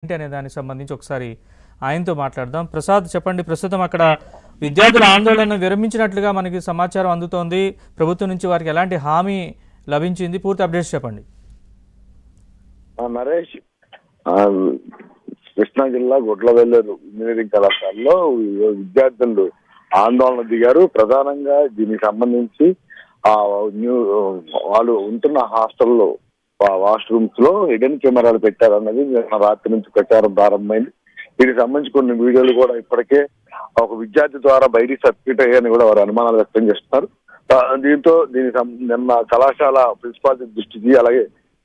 ఏంటి అనే దానికి సంబంధించి ఒకసారి ఆయనతో మాట్లాడదాం. ప్రసాద్ చెప్పండి, ప్రస్తుతం అక్కడ విద్యార్థుల ఆందోళన విరమించినట్లుగా మనకి సమాచారం అందుతోంది. ప్రభుత్వం నుంచి వారికి ఎలాంటి హామీ లభించింది? పూర్తి అప్డేట్స్ చెప్పండి. నరేష్, కృష్ణా జిల్లా గుడ్లవెల్లూరు ఇంజనీరింగ్ కళాశాలలో విద్యార్థులు ఆందోళన దిగారు. ప్రధానంగా దీనికి సంబంధించి వాళ్ళు ఉంటున్న హాస్టల్లో వాష్రూమ్స్ లో హిడెన్ కెమెరాలు పెట్టారన్నది రాత్రి నుంచి ప్రచారం ప్రారంభమైంది. దీనికి సంబంధించి కొన్ని వీడియోలు కూడా ఇప్పటికే ఒక విద్యార్థి ద్వారా బయటికి సర్క్యూట్ అయ్యాయని కూడా వారు అనుమానాలు వ్యక్తం చేస్తున్నారు. దీంతో నిన్న కళాశాల ప్రిన్సిపాల్ దృష్టికి అలాగే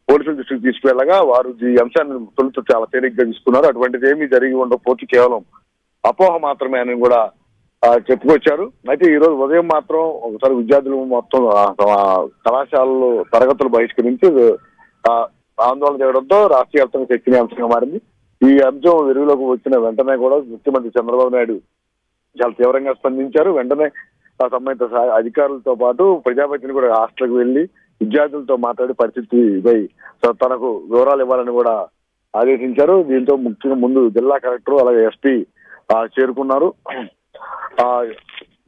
పోలీసుల దృష్టికి తీసుకువెళ్ళగా వారు ఈ అంశాన్ని తొలుత చాలా తేలిగ్గా తీసుకున్నారు. అటువంటిది ఏమీ జరిగి ఉండకపోతే కేవలం అపోహ మాత్రమే అని కూడా చెప్పుకొచ్చారు. అయితే ఈ రోజు ఉదయం మాత్రం ఒకసారి విద్యార్థులు మొత్తం కళాశాలలో తరగతులు బహిష్కరించి ఆందోళన చేయడంతో రాష్ట్ర వ్యాప్తంగా చర్చనీయాంశంగా మారింది. ఈ అంశం వెలుగులోకి వచ్చిన వెంటనే కూడా ముఖ్యమంత్రి చంద్రబాబు నాయుడు చాలా తీవ్రంగా స్పందించారు. వెంటనే సంబంధిత అధికారులతో పాటు ప్రజాపతిని కూడా హాస్టల్కి వెళ్లి విద్యార్థులతో మాట్లాడి పరిస్థితిపై తనకు వివరాలు ఇవ్వాలని కూడా ఆదేశించారు. దీంతో ముఖ్యంగా ముందు జిల్లా కలెక్టర్ అలాగే ఎస్పీ చేరుకున్నారు.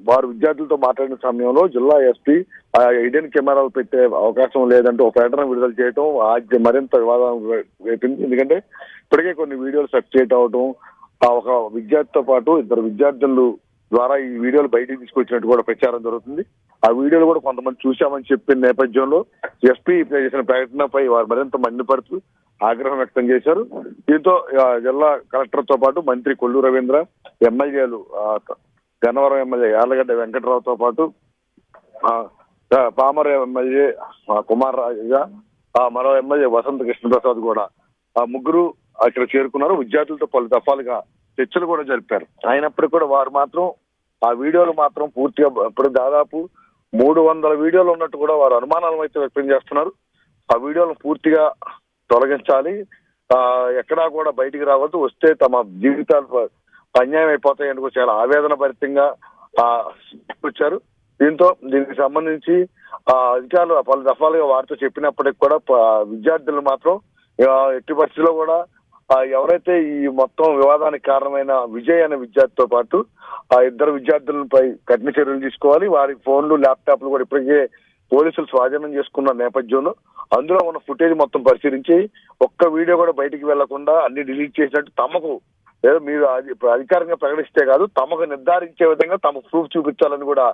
వారు విద్యార్థులతో మాట్లాడిన సమయంలో జిల్లా ఎస్పీ హిడెన్ కెమెరాలు పెట్టే అవకాశం లేదంటూ ఒక ప్రకటన విడుదల చేయడం మరింత వివాదం రేపింది. ఎందుకంటే ఇప్పటికే కొన్ని వీడియోలు సర్క్యులేట్ అవడం, ఒక విద్యార్థితో పాటు ఇద్దరు విద్యార్థులు ద్వారా ఈ వీడియోలు బయటికి తీసుకొచ్చినట్టు కూడా ప్రచారం జరుగుతుంది. ఆ వీడియోలు కూడా కొంతమంది చూశామని చెప్పిన నేపథ్యంలో ఎస్పీ చేసిన ప్రకటనపై వారు మరింత మండిపడుతూ ఆగ్రహం వ్యక్తం చేశారు. దీంతో జిల్లా కలెక్టర్ తో పాటు మంత్రి కొల్లు రవీంద్ర, ఎమ్మెల్యేలు గన్నవరం ఎమ్మెల్యే యార్లగడ్డ వెంకటరావుతో పాటు పామర ఎమ్మెల్యే కుమార్ రాజా, మరో ఎమ్మెల్యే వసంత కృష్ణప్రసాద్ కూడా ముగ్గురు అక్కడ చేరుకున్నారు. విద్యార్థులతో పలు దఫాలుగా చర్చలు కూడా జరిపారు. అయినప్పటికీ కూడా వారు మాత్రం ఆ వీడియోలు మాత్రం పూర్తిగా ఇప్పుడు దాదాపు 300 వీడియోలు ఉన్నట్టు కూడా వారు అనుమానాలు అయితే వ్యక్తం చేస్తున్నారు. ఆ వీడియోలను పూర్తిగా తొలగించాలి, ఎక్కడా కూడా బయటికి రావద్దు, వస్తే తమ జీవితాలు అన్యాయం అయిపోతాయని కూడా చాలా ఆవేదన భరితంగా వచ్చారు. దీనికి సంబంధించి అధికారులు పలు దఫాలుగా వారితో చెప్పినప్పటికీ కూడా విద్యార్థులు మాత్రం ఎట్టి పరిస్థితుల్లో కూడా ఎవరైతే ఈ మొత్తం వివాదానికి కారణమైన విజయ్ అనే విద్యార్థితో పాటు ఆ ఇద్దరు విద్యార్థులపై కఠిన చర్యలు తీసుకోవాలి. వారి ఫోన్లు, ల్యాప్టాప్లు కూడా ఇప్పటికే పోలీసులు స్వాధీనం చేసుకున్న నేపథ్యంలో అందులో ఉన్న ఫుటేజ్ మొత్తం పరిశీలించి ఒక్క వీడియో కూడా బయటికి వెళ్లకుండా అన్ని డిలీట్ చేసినట్టు తమకు లేదా మీరు అధికారంగా ప్రకటిస్తే కాదు, తమకు నిర్ధారించే విధంగా తమకు ప్రూఫ్ చూపించాలని కూడా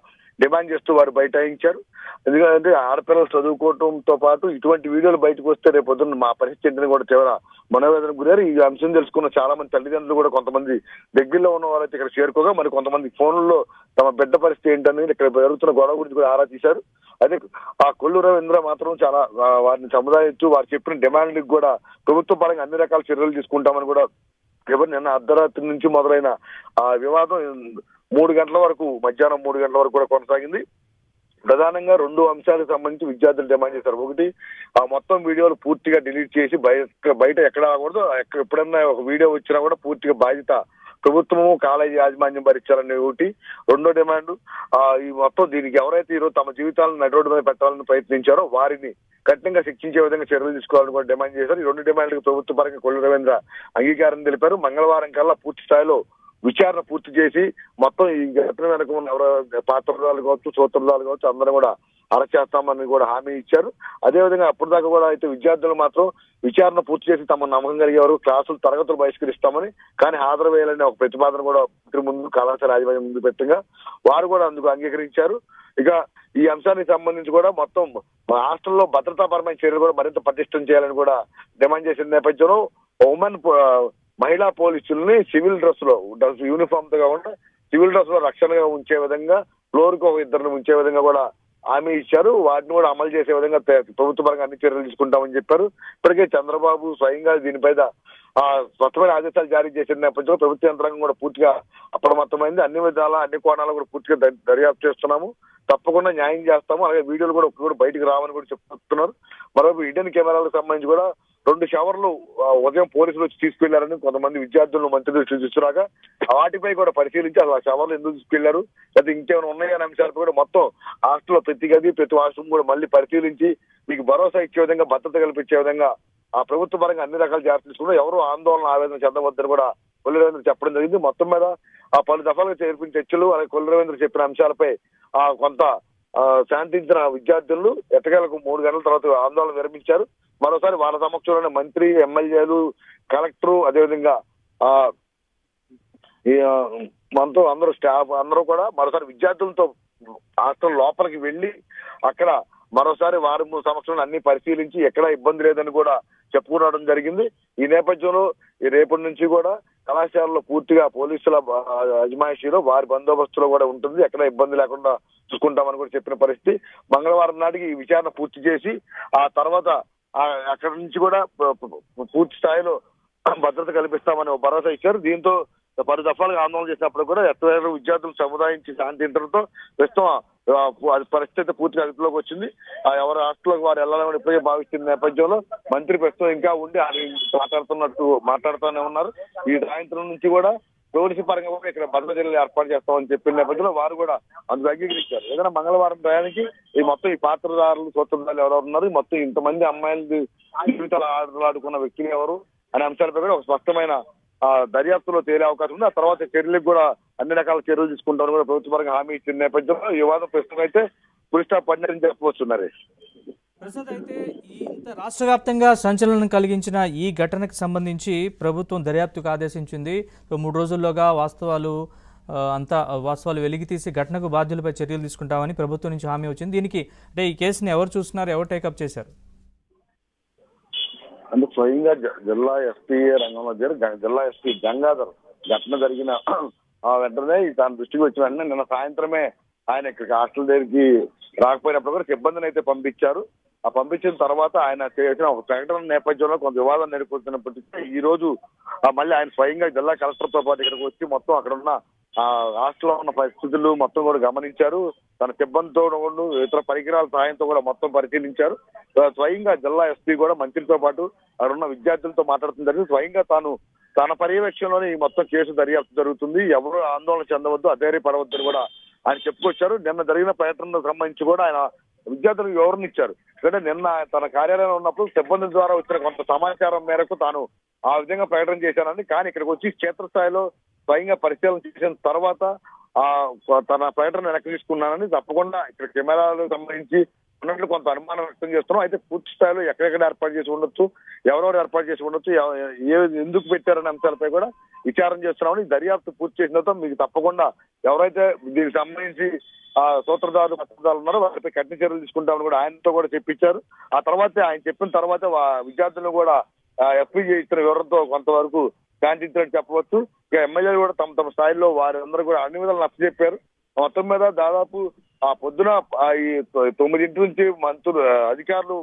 డిమాండ్ చేస్తూ వారు బైఠాయించారు. ఎందుకంటే ఆడపిల్లలు చదువుకోవడంతో పాటు ఇటువంటి వీడియోలు బయటకు వస్తే రేపు పొద్దున్న మా పరిస్థితిని కూడా తీవ్ర మనోవేదనకు గురారు. ఈ అంశం తెలుసుకున్న చాలా మంది తల్లిదండ్రులు కూడా కొంతమంది దగ్గరలో ఉన్న వాళ్ళైతే ఇక్కడ చేరుకోగా మరి కొంతమంది ఫోన్లలో తమ బిడ్డ పరిస్థితి ఏంటనేది ఇక్కడ జరుగుతున్న గొడవ గురించి కూడా ఆరా తీశారు. అదే ఆ కొల్లు రవీంద్ర మాత్రం చాలా వారిని సముదాయిస్తూ వారు చెప్పిన డిమాండ్లకు కూడా ప్రభుత్వ పరంగా అన్ని రకాల చర్యలు తీసుకుంటామని కూడా నిన్న అర్ధరాత్రి నుంచి మొదలైన ఆ వివాదం 3 గంటల వరకు, మధ్యాహ్నం 3 గంటల వరకు కూడా కొనసాగింది. ప్రధానంగా 2 అంశాలకు సంబంధించి విద్యార్థులు డిమాండ్ చేశారు. ఒకటి, ఆ మొత్తం వీడియోలు పూర్తిగా డిలీట్ చేసి బయట ఎక్కడ రాకూడదు, ఎప్పుడన్నా ఒక వీడియో వచ్చినా కూడా పూర్తిగా బాధ్యత ప్రభుత్వము కాలేజీ యాజమాన్యం భరించాలని ఒకటి. రెండో డిమాండ్, ఈ మొత్తం దీనికి ఎవరైతే ఈరోజు తమ జీవితాలను నడి రోడ్డు మీద పెట్టాలని ప్రయత్నించారో వారిని కఠినంగా శిక్షించే విధంగా చర్యలు తీసుకోవాలని కూడా డిమాండ్ చేశారు. ఈ 2 డిమాండ్లకు ప్రభుత్వ పరంగా కొల్లు రవీంద్ర అంగీకారం తెలిపారు. మంగళవారం కల్లా పూర్తి స్థాయిలో విచారణ పూర్తి చేసి మొత్తం ఈ ఘటన వెనక ఉన్న ఎవరో పాత్రదారులు కావచ్చు, సూత్రధారులు కావచ్చు అందరూ కూడా అరెస్ట్ చేస్తామని కూడా హామీ ఇచ్చారు. అదేవిధంగా అప్పటిదాకా కూడా అయితే విద్యార్థులు మాత్రం విచారణ పూర్తి చేసి తమ నమ్మకం కలిగే వారు తరగతులు బహిష్కరిస్తామని, కానీ హాజరు వేయాలనే ఒక ప్రతిపాదన కూడా ముందు కళాశాల యాజమాన్యం ముందు పెట్టగా వారు కూడా అందుకు అంగీకరించారు. ఇక ఈ అంశానికి సంబంధించి కూడా మొత్తం హాస్టల్లో భద్రతాపరమైన చర్యలు కూడా మరింత పటిష్టం చేయాలని కూడా డిమాండ్ చేసిన నేపథ్యంలో మహిళా పోలీసుల్ని సివిల్ డ్రెస్ యూనిఫామ్ తో కాకుండా సివిల్ డ్రెస్ లో రక్షణగా ఉంచే విధంగా, ఫ్లోర్ కు 2 ఇద్దరిని ఉంచే విధంగా కూడా హామీ ఇచ్చారు. వాటిని కూడా అమలు చేసే విధంగా ప్రభుత్వ పరంగా అన్ని చర్యలు తీసుకుంటామని చెప్పారు. ఇప్పటికే చంద్రబాబు స్వయంగా దీనిపై స్పష్టమైన ఆదేశాలు జారీ చేసిన నేపథ్యంలో ప్రభుత్వ యంత్రాంగం కూడా పూర్తిగా అప్రమత్తమైంది. అన్ని విధాలా అన్ని కోణాలు కూడా పూర్తిగా దర్యాప్తు చేస్తున్నాము, తప్పకుండా న్యాయం చేస్తాము, అలాగే వీడియోలు కూడా బయటకు రావని కూడా చెప్తున్నారు. మరోవైపు హిడెన్ కెమెరాలకు సంబంధించి కూడా 2 షవర్లు ఉదయం పోలీసులు వచ్చి తీసుకెళ్లారని కొంతమంది విద్యార్థులను మంత్రి దృష్టి తీసుకురాగా వాటిపై కూడా పరిశీలించి అసలు ఆ షవర్లు ఎందుకు తీసుకెళ్లారు, లేదా ఇంకేమైనా ఉన్నాయనే అంశాలపై కూడా మొత్తం హాస్టల్లో ప్రతి గది ప్రతి వాష్రూమ్ కూడా మళ్ళీ పరిశీలించి మీకు భరోసా ఇచ్చే విధంగా, భద్రత కల్పించే విధంగా ఆ ప్రభుత్వ పరంగా అన్ని రకాల జాగ్రత్తలు తీసుకుంటూ ఎవరు ఆందోళన ఆవేదన చెందవద్దని కూడా కొల్లు రవీంద్ర చెప్పడం జరిగింది. మొత్తం మీద ఆ పలు దఫాలుగా చేర్పిన చర్చలు, అలాగే కొల్లు రవీంద్ర చెప్పిన అంశాలపై కొంత శాంతించిన విద్యార్థులు ఎట్టకేలకు 3 గంటల తర్వాత ఆందోళన విరమించారు. మరోసారి వాళ్ళ సమక్షంలోనే మంత్రి, ఎమ్మెల్యేలు, కలెక్టర్, అదేవిధంగా మనతో అందరూ స్టాఫ్ అందరూ కూడా మరోసారి విద్యార్థులతో హాస్టల్ లోపలికి వెళ్లి అక్కడ మరోసారి వారి సమక్షంలో అన్ని పరిశీలించి ఎక్కడా ఇబ్బంది లేదని కూడా చెప్పుకోవడం జరిగింది. ఈ నేపథ్యంలో ఈ రేపటి నుంచి కూడా కళాశాలలో పూర్తిగా పోలీసుల అజమాయిషీలో వారి బందోబస్తులో కూడా ఉంటుంది, ఎక్కడ ఇబ్బంది లేకుండా చూసుకుంటామని కూడా చెప్పిన పరిస్థితి. మంగళవారం నాటికి ఈ విచారణ పూర్తి చేసి ఆ తర్వాత అక్కడి నుంచి కూడా పూర్తి స్థాయిలో భద్రత కల్పిస్తామని భరోసా ఇచ్చారు. దీంతో పలు దఫాలుగా ఆందోళన చేసినప్పుడు కూడా ఎత్తవేరు విద్యార్థులు సముదాయించి శాంతించడంతో ప్రస్తుతం పరిస్థితి పూర్తిగా అదుపులోకి వచ్చింది. ఎవరు హాస్టల్లోకి వారు వెళ్లాలని ఇప్పటికే భావిస్తున్న నేపథ్యంలో మంత్రి ప్రస్తుతం ఇంకా ఉండి మాట్లాడుతూనే ఉన్నారు. ఈ సాయంత్రం నుంచి కూడా పోలీసు పరంగా కూడా ఇక్కడ భద్రత చర్యలు ఏర్పాటు చేస్తామని చెప్పిన నేపథ్యంలో వారు కూడా అందుకు అంగీకరించారు. ఏదైనా మంగళవారం ప్రయాణికి ఈ మొత్తం ఈ పాత్రదారులు, సూత్రధారులు ఎవరెవరు ఉన్నారు, మొత్తం ఇంతమంది అమ్మాయిలు జీవితాలు ఆడుకున్న వ్యక్తులు ఎవరు అనే అంశాలపై కూడా ఒక స్పష్టమైన దర్యాప్తులో తేలే అవకాశం ఉంది. ఆ తర్వాత చర్యలకు కూడా అన్ని రకాల చర్యలు తీసుకుంటామని కూడా ప్రభుత్వ పరంగా హామీ ఇచ్చిన నేపథ్యంలో ఈ వాదం ప్రస్తుతం అయితే పులి స్టాప్ పడినని చెప్పవచ్చు. ప్రసాద్, అయితే ఇంత రాష్ట్ర వ్యాప్తంగా సంచలనం కలిగించిన ఈ ఘటనకు సంబంధించి ప్రభుత్వం దర్యాప్తుకు ఆదేశించింది. 3 రోజుల్లోగా వాస్తవాలు వెలికి తీసి ఘటనకు బాధ్యులపై చర్యలు తీసుకుంటామని ప్రభుత్వం నుంచి హామీ వచ్చింది. దీనికి అంటే ఈ కేసుని ఎవరు చూస్తున్నారు, ఎవరు టేకప్ చేశారు? అంటే స్వయంగా జిల్లా ఎస్పీ రంగంలో జిల్లా ఎస్పీ గంగాధర్ ఘటన జరిగిన వెంటనే దాని దృష్టికి వచ్చిన వెంటనే నిన్న సాయంత్రమే ఆయన ఇక్కడికి హాస్టల్ దగ్గరికి రాకపోయినప్పుడు కూడా సిబ్బందిని అయితే పంపించారు. ఆ పంపించిన తర్వాత ఆయన చేసిన ఒక ప్రకటన నేపథ్యంలో కొంత వివాదం నెలకొల్తున్నప్పటికీ ఈ రోజు మళ్ళీ ఆయన స్వయంగా జిల్లా కలెక్టర్తో పాటు ఇక్కడికి వచ్చి మొత్తం అక్కడ ఉన్న హాస్టల్లో ఉన్న పరిస్థితులు మొత్తం కూడా గమనించారు. తన సిబ్బందితో ఇతర పరికరాల సహాయంతో కూడా మొత్తం పరిశీలించారు. స్వయంగా జిల్లా ఎస్పీ కూడా మంత్రితో పాటు అక్కడ ఉన్న విద్యార్థులతో మాట్లాడుతున్న జరిగింది. స్వయంగా తన పర్యవేక్షణలోనే ఈ మొత్తం కేసు దర్యాప్తు జరుగుతుంది, ఎవరు ఆందోళన చెందవద్దు, అధైర్యపడవద్దని కూడా ఆయన చెప్పుకొచ్చారు. నిన్న జరిగిన పర్యటనకు సంబంధించి కూడా ఆయన విద్యార్థులకు వివరణ ఇచ్చారు. ఎందుకంటే నిన్న తన కార్యాలయంలో ఉన్నప్పుడు సిబ్బంది ద్వారా వచ్చిన కొంత సమాచారం మేరకు తాను ఆ విధంగా ప్రకటన చేశానని, కానీ ఇక్కడికి వచ్చి క్షేత్రస్థాయిలో స్వయంగా పరిశీలన చేసిన తర్వాత తన ప్రకటన వెనక్కి తీసుకున్నానని, తప్పకుండా ఇక్కడ కెమెరాలకు సంబంధించి ఉన్నట్లు కొంత అనుమానం వ్యక్తం చేస్తున్నాం. అయితే పూర్తి స్థాయిలో ఎక్కడెక్కడ ఏర్పాటు చేసి ఉండొచ్చు, ఎవరెవరు ఏర్పాటు చేసి ఉండొచ్చు, ఎందుకు పెట్టారనే అంశాలపై కూడా విచారణ చేస్తున్నామని, దర్యాప్తు పూర్తి చేసిన తర్వాత మీకు తప్పకుండా ఎవరైతే దీనికి సంబంధించి సూత్రధారులు, పత్రధారులు ఉన్నారో వారిపై కఠిన చర్యలు తీసుకుంటామని కూడా ఆయనతో కూడా చెప్పించారు. ఆ తర్వాత ఆయన చెప్పిన తర్వాత విద్యార్థులను కూడా ఎస్పీ ఇచ్చిన వివరంతో కొంతవరకు శాంతించినట్టు చెప్పవచ్చు. ఇక ఎమ్మెల్యేలు కూడా తమ స్థాయిలో వారందరూ కూడా అన్ని విధాలు నచ్చజెప్పారు. మొత్తం మీద దాదాపు పొద్దున ఈ 9 నుంచి మంత్రులు అధికారులు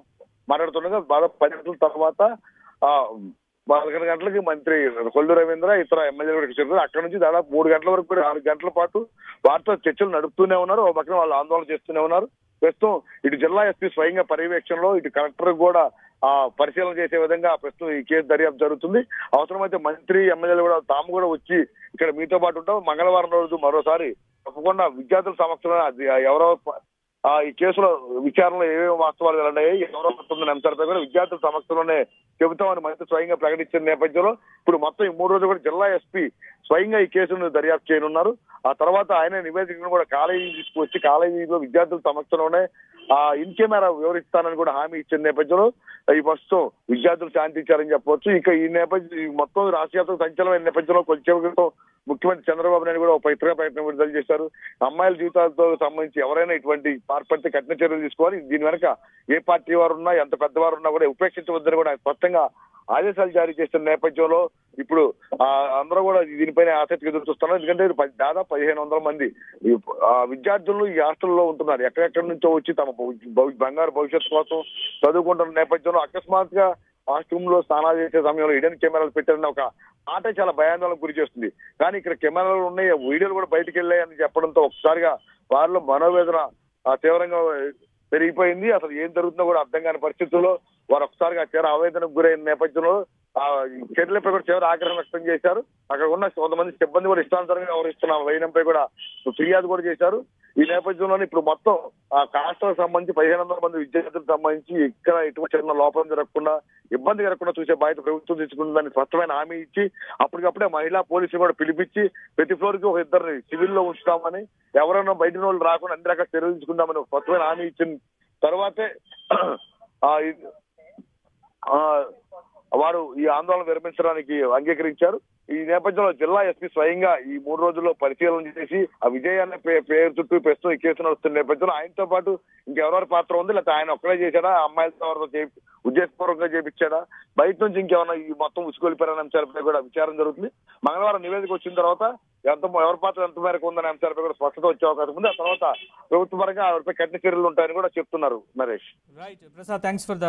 మాట్లాడుతుండగా దాదాపు 10 గంటల తర్వాత 11 గంటలకి మంత్రి కొల్లు రవీంద్ర ఇతర ఎమ్మెల్యేలు కూడా చేరుతారు. అక్కడ నుంచి దాదాపు 3 గంటల వరకు కూడా 4 గంటల పాటు వారితో చర్చలు నడుపుతూనే ఉన్నారు. ఒక పక్కన వాళ్ళు ఆందోళన చేస్తూనే ఉన్నారు. ప్రస్తుతం ఇటు జిల్లా ఎస్పీ స్వయంగా పర్యవేక్షణలో, ఇటు కలెక్టర్ కూడా పరిశీలన చేసే విధంగా ప్రస్తుతం ఈ కేసు దర్యాప్తు జరుగుతుంది. అవసరమైతే మంత్రి, ఎమ్మెల్యేలు కూడా తాము కూడా వచ్చి ఇక్కడ మీతో పాటు ఉంటాం. మంగళవారం రోజు మరోసారి తప్పకుండా విద్యార్థుల సమక్షంలో ఎవరో ఈ కేసులో విచారణలో ఏమేమి వాస్తవాలు వెల్లడయ్యాయి, ఎవరో ఉంటుందనే అంశాలపై కూడా విద్యార్థుల సమక్షంలోనే చెబుతామని మంత్రి స్వయంగా ప్రకటించిన నేపథ్యంలో ఇప్పుడు మొత్తం ఈ 3 రోజులు కూడా జిల్లా ఎస్పీ స్వయంగా ఈ కేసును దర్యాప్తు చేయనున్నారు. ఆ తర్వాత ఆయన నివేదికను కూడా కాలేజీ తీసుకువచ్చి కాలేజీలో విద్యార్థుల సమక్షంలోనే ఇన్ కెమెరా వివరిస్తానని కూడా హామీ ఇచ్చిన నేపథ్యంలో ఈ ప్రస్తుతం విద్యార్థులు శాంతించారని చెప్పవచ్చు. ఇక ఈ నేపథ్యం మొత్తం రాష్ట్ర సంచలనమైన నేపథ్యంలో కొంచెం క్రితం ముఖ్యమంత్రి చంద్రబాబు నాయుడు కూడా ఒక పవిత్ర ప్రయత్నం విడుదల చేశారు. అమ్మాయిల జీవితాలతో సంబంధించి ఎవరైనా ఇటువంటి పాల్పడితే కఠిన చర్యలు తీసుకోవాలి, దీని వెనక ఏ పార్టీ వారు ఉన్నా, ఎంత పెద్దవారు ఉన్నా కూడా ఉపేక్షించవద్దని కూడా స్పష్టంగా ఆదేశాలు జారీ చేస్తున్న నేపథ్యంలో ఇప్పుడు అందరూ కూడా దీనిపైన ఆసక్తిగా ఎదురు చూస్తున్నారు. ఎందుకంటే దాదాపు 1500 మంది విద్యార్థులు ఈ హాస్టల్లో ఉంటున్నారు. ఎక్కడెక్కడి నుంచో వచ్చి తమ బంగారు భవిష్యత్తు కోసం చదువుకుంటున్న నేపథ్యంలో అకస్మాత్తుగా వాష్రూమ్ లో స్నానాలు చేసే సమయంలో హిడెన్ కెమెరాలు పెట్టారని ఒక ఆట చాలా భయాందోళనకు గురి చేస్తుంది. కానీ ఇక్కడ కెమెరాలు ఉన్నాయి, వీడియోలు కూడా బయటకు వెళ్ళాయని చెప్పడంతో ఒకసారిగా వారిలో మనోవేదన తీవ్రంగా పెరిగిపోయింది. అసలు ఏం జరుగుతుందో కూడా అర్థం కాని పరిస్థితుల్లో వారు ఒకసారిగా తీవ్ర ఆవేదనకు గురైన నేపథ్యంలో ఆ చర్యలపై కూడా తీవ్ర ఆగ్రహం వ్యక్తం చేశారు. అక్కడ ఉన్న కొంతమంది సిబ్బంది కూడా ఇష్టానుసారంగా వ్యవహరిస్తున్న వైనంపై కూడా ఫిర్యాదు కూడా చేశారు. ఈ నేపథ్యంలోనే ఇప్పుడు మొత్తం ఆ కాస్ట్లకు సంబంధించి 1500 మంది విద్యార్థులకు సంబంధించి ఇక్కడ ఎటువంటి చిన్న లోపం జరగకుండా ఇబ్బంది జరగకుండా చూసే బాధ్యత ప్రభుత్వం తీసుకుంటుందని స్పష్టమైన హామీ ఇచ్చి అప్పటికప్పుడే మహిళా పోలీసులు కూడా పిలిపించి ప్రతి ఫ్లోర్ కి ఒక ఇద్దరిని సివిల్లో ఉంచుతామని, ఎవరైనా బయట వాళ్ళు రాకుండా అన్ని రకాల చర్యలు తీసుకుంటామని ఒక స్పష్టమైన హామీ ఇచ్చిన తర్వాతే వారు ఈ ఆందోళన విరమించడానికి అంగీకరించారు. ఈ నేపథ్యంలో జిల్లా ఎస్పీ స్వయంగా ఈ 3 రోజుల్లో పరిశీలన చేసి ఆ విజయాన్ని పేరు చుట్టూ ప్రస్తుతం ఈ కేసు నడుస్తున్న నేపథ్యంలో ఆయనతో పాటు ఇంకెవరెవరి పాత్ర ఉంది, లేకపోతే ఆయన ఒక్కడే చేశాడా, అమ్మాయిలతో ఎవరితో ఉద్దేశపూర్వకంగా చేపించాడా, బయట నుంచి ఇంకేమన్నా ఈ మొత్తం ఉసుకొలిపారనే అంశాలపై కూడా విచారణ జరుగుతుంది. మంగళవారం నివేదిక వచ్చిన తర్వాత ఎవరి పాత్ర ఎంత మేరకు ఉందనే అంశాలపై కూడా స్పష్టత వచ్చే అవకాశం ఉంది. ఆ తర్వాత ప్రభుత్వ పరంగా వారిపై కఠిన చర్యలు ఉంటాయని కూడా చెప్తున్నారు Naresh. Right Prasad, thanks for the